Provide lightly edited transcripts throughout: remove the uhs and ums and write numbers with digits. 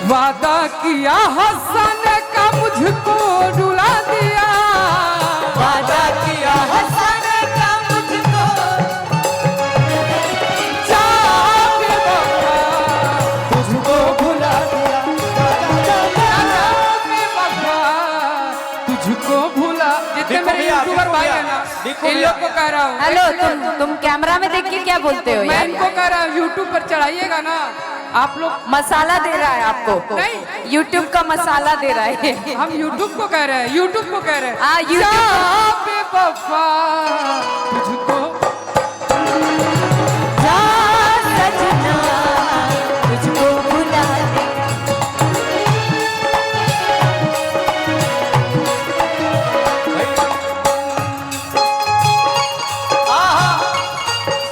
वादा किया हसन का मुझको रुला दिया, वादा किया हसन का मुझको जाके वफा तुझको भुला दिया, जाके वफा तुझको भूला। जितने मेरे यूट्यूबर भाई है ना, इन लोग को कह रहा हूँ, हेलो तुम कैमरा में देख के क्या बोलते हो मैं यार? इनको कह रहा हूँ यूट्यूब पर चढ़ाइएगा ना आप लोग। मसाला दे रहा है आपको, नहीं। यूट्यूब का मसाला दे रहा है। हम यूट्यूब को कह रहे हैं, यूट्यूब को कह रहे हैं। हाँ, YouTube बेवफा तुझको जा सजना तुझको भुला दे।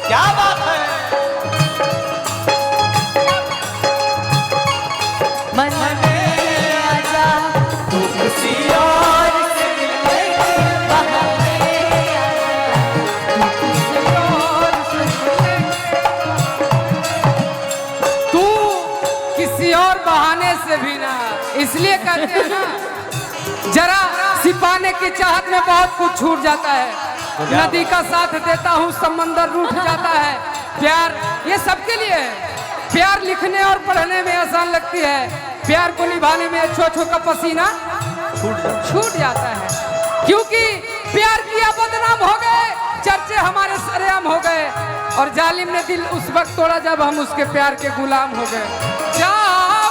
क्या बात है। मन में आजा तू किसी और से मिलने बहाने आजा, तू किसी और से तू किसी और बहाने से भी ना, इसलिए कहते हैं ना जरा सिपाने की चाहत में बहुत कुछ छूट जाता है। नदी का साथ देता हूँ समंदर रूठ जाता है। प्यार ये सबके लिए है। प्यार लिखने और पढ़ने में आसान लगती है, प्यार को निभाने में अच्छो का पसीना छूट जाता है। क्योंकि प्यार किया बदनाम हो गए, चर्चे हमारे सरेआम हो गए, और जालिम ने दिल उस वक्त तोड़ा जब हम उसके प्यार के गुलाम हो गए। जा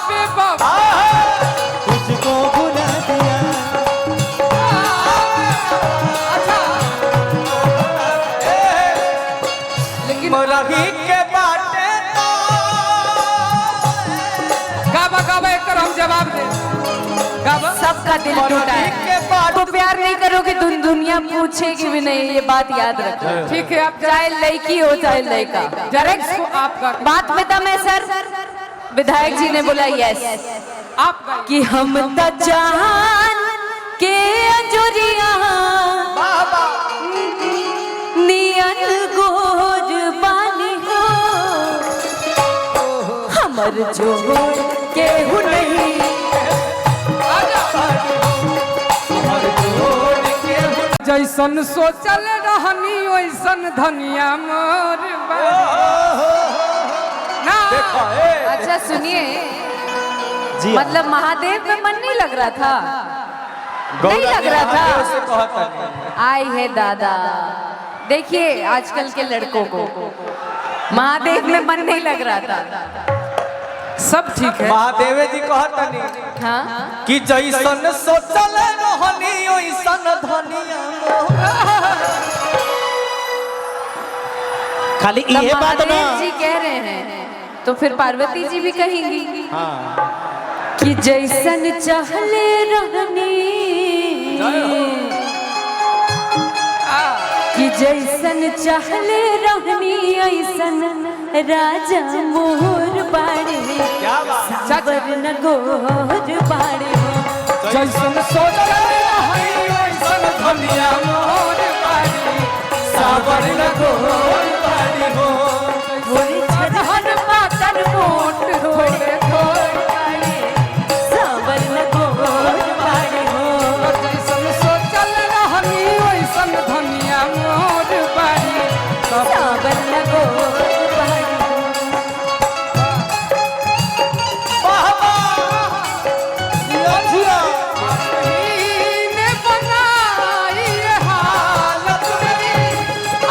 बेवफा तुझको भुला दिया, लेकिन मोरही के बाटे तो गाबा गाबा एक कर हम जवाब दे गाबा। सबका दिल टूटा है। तो प्यार नहीं करोगे तो दुनिया पूछेगी भी नहीं, ये बात याद रखो। ठीक है, आप चाहे लड़की हो चाहे लड़का। डायरेक्ट आपका बात में दम है सर। विधायक जी ने बोला यस, आप कि हम त जान के अंजुरिया नियन गोर बानी हो, हमर जोर केहू नहीं। जैसन सोचल रहनी वैसन धनिया मोर ना। अच्छा सुनिए, मतलब महादेव में मन नहीं लग रहा था? नहीं लग रहा था? आई है दादा, देखिए आजकल के लड़कों को महादेव में मन नहीं लग रहा था। सब ठीक है। महादेव जी कहतनी हाँ कि जैसन सोचल रहनी ओइसन धनिया खाली तब ये बात ना। महादेव जी कह रहे हैं तो फिर पार्वती जी भी कहेंगी हाँ। कि जैसन चाहले रहनी, कि जैसन चाहले रहनी ऐसन राजा मोर बाड़े, साबर न गोर बाड़े। जैसन सोचल रहनी वैसन धनिया मोर बाड़ी, साबर न गोर बाड़ी हो, हर पातर मोट थोड़े थोड़े, साबर न गोर बाड़े हो। जैसन सोचल रहनी वैसन धनिया मोर बाड़ी, साबर न गोर बाड़े हो। ने बनाई ये हालत मेरी,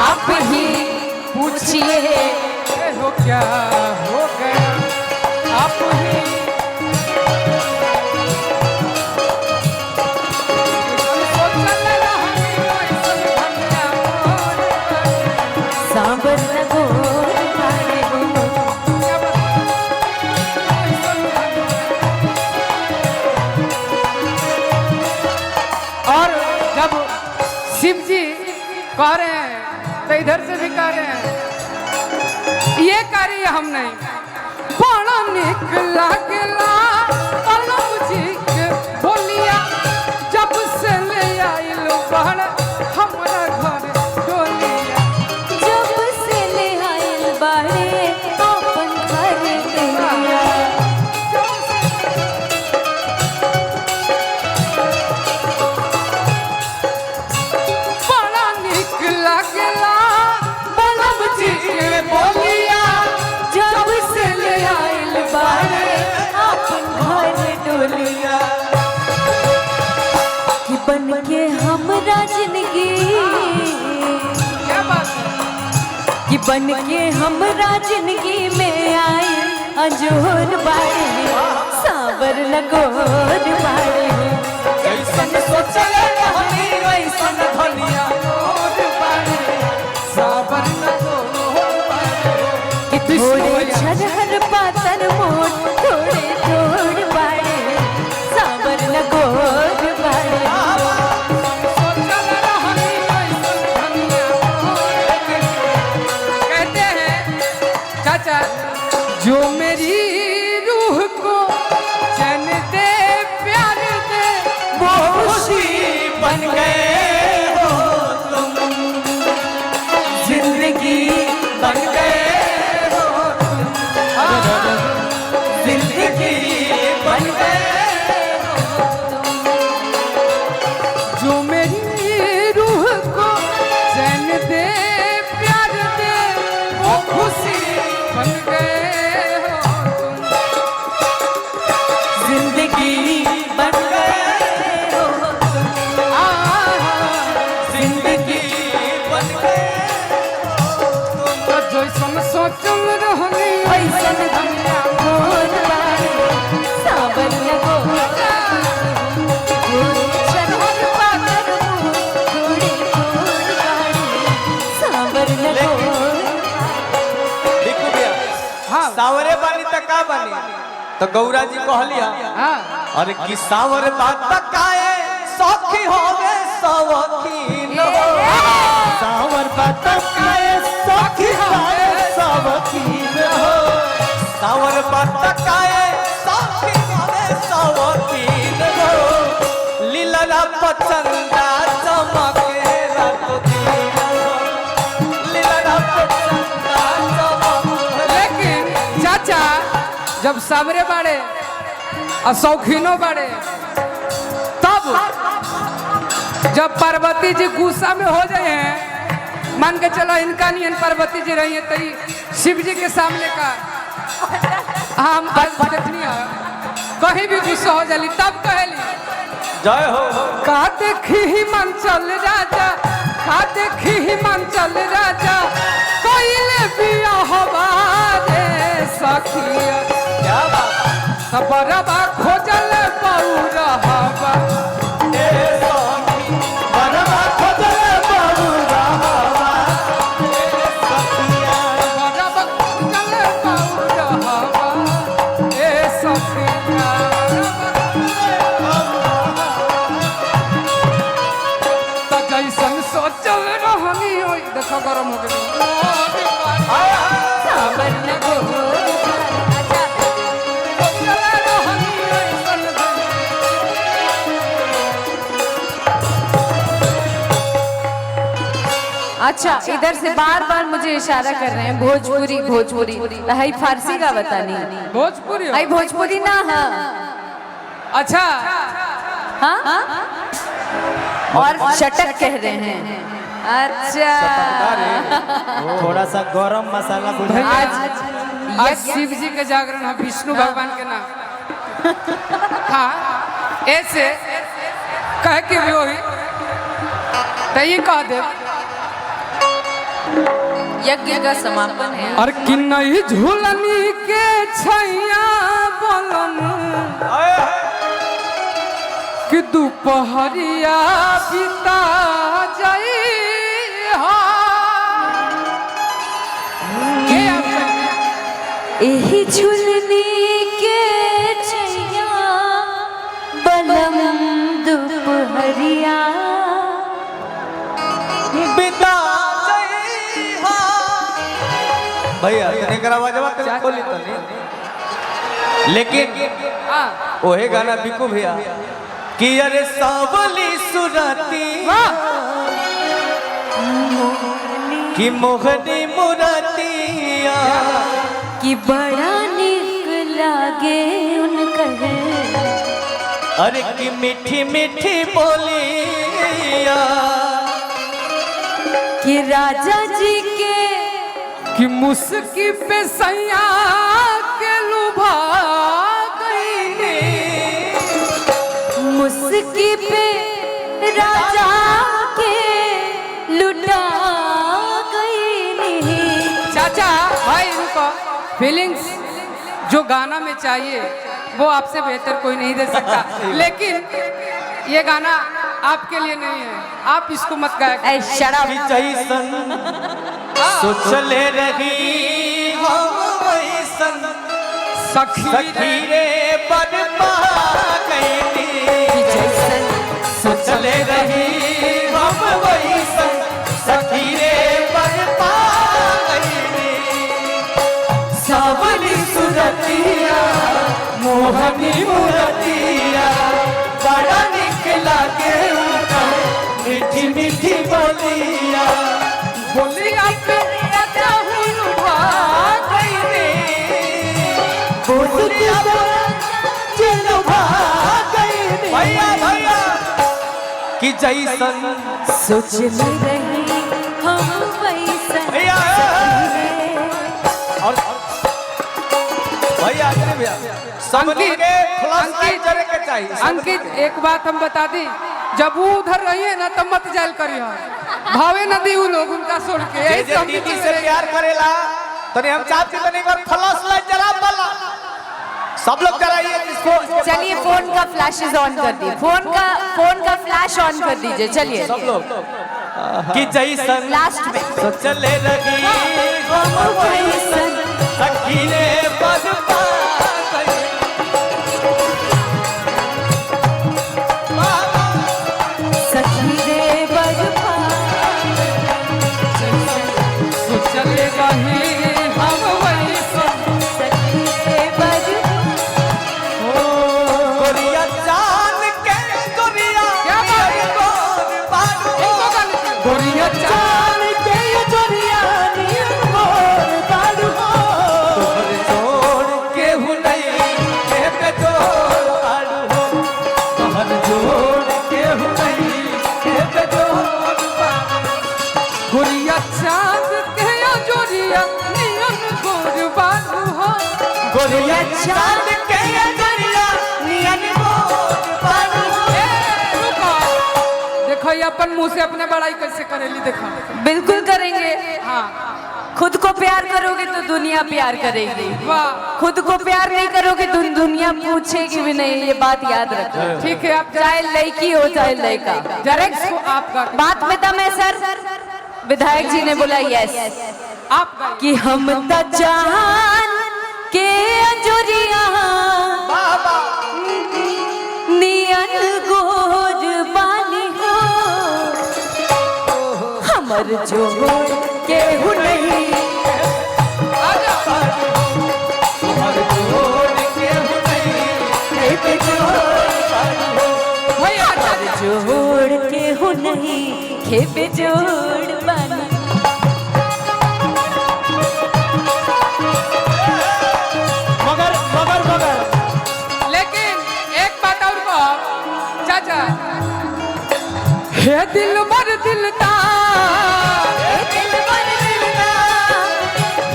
आप ही पूछिए ये हो क्या हो गया, आप ही सोचल रहनी वैसन धनिया मोर बाड़ी। साबर न गोर बाड़े हो। और जब शिव जी कह रहे हैं तो इधर से भी कह रहे हैं, ये कह रही है हम नहीं। बड़ा निक लागला पलम जी के बोलिया, जब से ले आइल बड़ हमरा घर डोलिया, जब से ले आइल बाड़े अपन घर देलिया, बन के हमरा जिंदगी में आए अंजूर बाड़े सावर लगोर बाड़े जैसन सोचले रहनी वैसन धनिया मोर बाड़े साबर लगोर बाड़े। कि थोड़े छरहर पातर मोट थोड़े थोड़ बाड़े सावर लगोर बाड़े सोचल रहनी वैसन धनिया मोर। कहते हैं चाचा जो मेरी रूह को चैन दे प्यार दे वो खुशी बन गए हो तुम जिंदगी बन गए हो तुम जिंदगी बन गए जो मेरी रूह को चैन दे प्यार दे वो खुशी बन गए हो तुम। जिंदगी बन गए हो जिंदगी बन गए तो जैसन सोचल रहनी वैसन धनिया मोर बाड़े सावर लगोर छरहर पातर मोट थोड़े थोड़ बाड़े सावर लगोर देखो भैया हाँ सावरे बानी तक का बानी तो गौरा जी कहलिया हाँ अरे कि सावर बात काए सखी होवे सवखीन सावर बात काए सखी होवे सवखीन हो सावर बात काए सखी होवे सवखीन हो लीला पचंदा चमके रात दिन हो लीला पचंदा चमके लेकिन चाचा जब सामरे बाड़े और शौकीनो बाड़े तब जब पार्वती जी गुस्सा में हो जाए हैं मान के चलो इनका नहीं पार्वती जी रही है तो शिव जी के सामने का हम आज देखनी है कहीं भी गुस्सा हो जाली तब कहली जय हो का देखी हिमांचल राजा का देखी हिमांचल राजा कोइले बिया हवारे सखिया क्या बात सबरबा खोजल पौरा हवा ए सखी बनवा खोजल बाबूरा बाबा ए सखिया सबरबा खोजल पौरा हवा ए सखिया त जैसन सोचल रहनी ओई देखो गरम हो गई सावर लगोर अच्छा सोचल रहनी ओइसन अच्छा इधर से बार बार मुझे इशारा कर रहे हैं भोजपुरी भोजपुरी हाई फारसी का बतानी भोजपुरी हो? हाई भोजपुरी ना हाँ अच्छा हाँ और चटक कह रहे हैं अच्छा थोड़ा सा गरम मसाला बुझा आज आज शिव जी के जागरण है विष्णु भगवान के नाम हाँ ऐसे कह के भी वही तो ये कह दे यज्ञ का समापन है और कि नहीं झूलनी के छैया बोलम कि दोपहरिया बिता जाई हा ये आप एही झुलनी के छैया बलम दोपहरिया बिता जइहा भैया तने करा आवाजवा तने खोली तने लेकिन हाँ ओहे गाना बिकू भैया कि अरे सावली सुरती वाह कि मोहनी मुरतिया कि बड़ा निक लागे उनकर अरे कि मीठी मीठी बोलिया कि राजा जी के कि मुस्की पे सैया के लुभा गई मुस्की पे राजा के लुटा गई फीलिंग्स जो गाना में चाहिए वो आपसे बेहतर कोई नहीं दे सकता। लेकिन ये गाना आपके लिए नहीं है, आप इसको मत गाया। ऐ शराब कि जैसन सोचले रही हम वैसन सखी रे बरपा गईनी। जैसन सोचले रही हम वैसन सखी रे बरपा गईनी। सावली सुरतिया मोहनी मूरतिया बड़ा निक लागे उनका मीठी मीठी बोलिया। बोलिया पे चाहूं भाग गईनी। बोलिया चलो भाग गईनी। भैया भैया कि जैसन सोचले रही हम वैसन भैया और भैया अरे भैया सब अंकित, के फ्लैश लाइट अंकित, जले के चाहिए। अंकित एक बात हम बता दी, जब वो उधर रहिए ना तब मत जायल करिए, भावे न दी लोग उनका छोड़ के। जे जे दीदी से प्यार करेला तने हम चाहते तने पर फ्लैश लाइट जला पाला सब लोग जलाइए इसको। चलिए फोन का फ्लैशेस ऑन कर दी, फोन का फ्लैश ऑन कर दीजिए। चलिए सब लोग कि जैसन लास्ट में सोचले रही हम वैसन सखी रे बरपा गईनी। सखी रे बरपा चले रही हम वैसन सखी रे बरपा। गोरिया जान के गोरिया क्या बात है? गोर बारू इनको गाने की। गोरिया जान के गोरिया नीर गोर बारू तोहर जोड़ के हु नहीं के पे जोड़ बारू हो। तोहर जोड़ के हु नहीं के पे जोड़ बारू। गोरिया चांद के जोरिया नियन गोर बारू हो। गोरिया चांद के गोरिया नियन गोर बारू हो। ए, रुको। देखो ये अपन मुंह से अपने बड़ाई कैसे करेली, देखो। बिल्कुल करेंगे। हाँ खुद को प्यार करोगे तो दुनिया प्यार करेगी, वाह खुद को प्यार नहीं करोगे तो दुनिया पूछेगी भी नहीं। ये बात याद रखो, ठीक है। आप चाहे लड़की हो चाहे लड़का। डायरेक्ट आप गा के- बात में दम है सर। विधायक जी ने बोला यस, आप गाइए। कि हम त जान के अंजुरिया नियन गोर बानी हो। हमर जोड़ केहू नहीं आजा। तोहर जोड़ के हु नहीं के पे जोड़ बारू हो। भैया आजा। जोड़ केहू नहीं खेपे जोड़ बानी। मगर मगर मगर लेकिन एक बात और कहो चाचा, हे दिल बर दिलदार,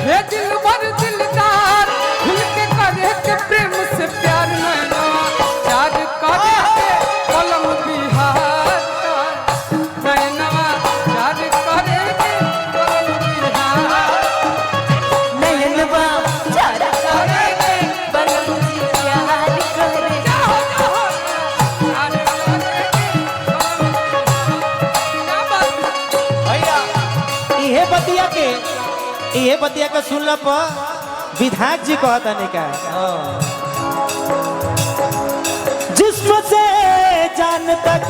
हे दिल बर दिलदार, खुल के करे के प्रेम से प्यार नैना, प्यार करे के कलम बिहार का नैना, प्यार करे के कलम बिहार। नयनवा चारा करे के बलूची प्यार करे। जाओ, जाओ, प्यार करे के कलम बिहार। क्या बात है? भैया इहे बतिया के सुनला पर विधायक जी कहता नहीं का जिस्म से जान तक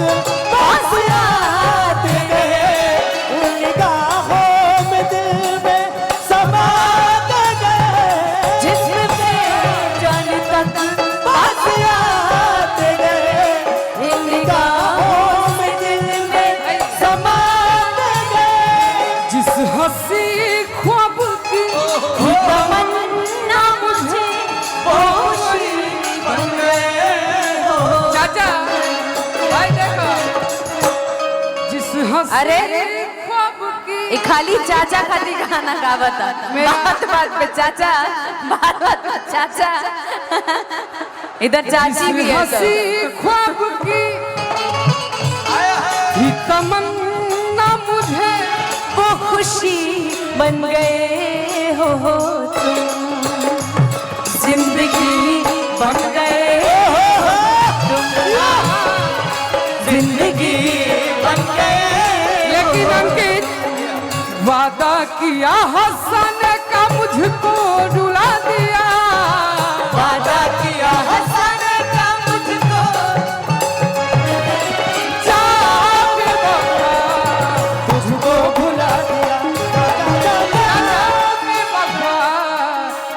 पास आते गए उन निगाहों में दिल में समा गए। जिस्म से जान तक पास आते गए उन निगाहों में दिल में समा गए। जिस हंसी ख्वाब की तमन्ना मुझे होशी बन गए हो। चाचा भाई देखो, जिस हंसी अरे ख्वाब की ये खाली चाचा खाली गाना गावत बात बात पे चाचा, बात बात पे चाचा। इधर चाची भी है तो। हंसी ख्वाब की ही तमन्ना मुझे वो खुशी बन गए हो तुम। किया हंसने का मुझको रुला दिया, वादा किया हंसने का मुझको, जा बेवफा तुझको भुला दिया। बेवफा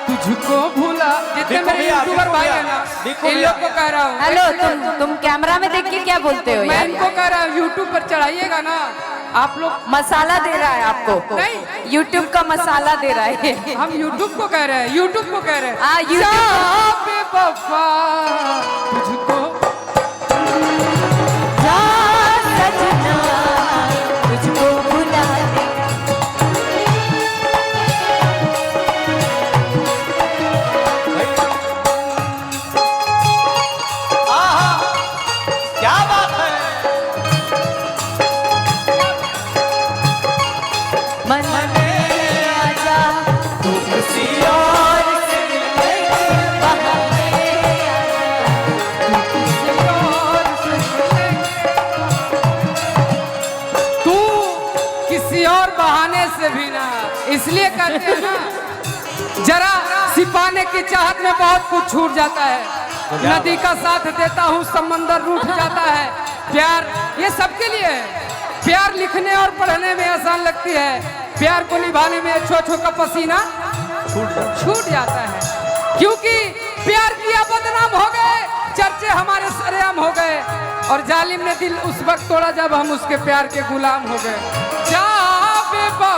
तुझको भूला। जितने देखो मेरे भैया, यूट्यूबर देखो भाई भैया, है ना, देखो इन भैया। लोग को कह रहा हूँ, हेलो तुम कैमरा में देख के क्या बोलते हो मैं यार? इनको कह रहा हूँ यूट्यूब पर चढ़ाइएगा ना आप लोग। मसाला दे रहा है आपको, नहीं। यूट्यूब का मसाला दे रहा है। हम यूट्यूब को कह रहे हैं, यूट्यूब को कह रहे हैं। हाँ, YouTube जा बेवफा तुझको, जा सजना तुझको भुला दे। आहा, क्या बात है। मन में आजा तू किसी और से मिलने के बहाने आजा, तू किसी और बहाने से भी ना, इसलिए कहते हैं ना, जरा सिपाने की चाहत में बहुत कुछ छूट जाता है। नदी का साथ देता हूँ समंदर रूठ जाता है। प्यार ये सबके लिए है। प्यार लिखने और पढ़ने में आसान लगती है, प्यार को निभाने में छो का पसीना छूट जाता है। क्योंकि प्यार किया बदनाम हो गए, चर्चे हमारे सरेआम हो गए, और जालिम ने दिल उस वक्त तोड़ा जब हम उसके प्यार के गुलाम हो गए। जा बेवफा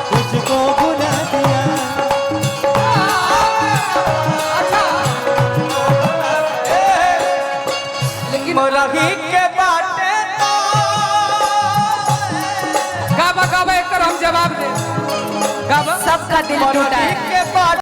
तुझको भुला दिया। अच्छा, लेकिन मोरही के बाटे तो गाबा गाबा एक हम जवाब दे गाबा। सबका दिल टूटा है। मोरही के बाटे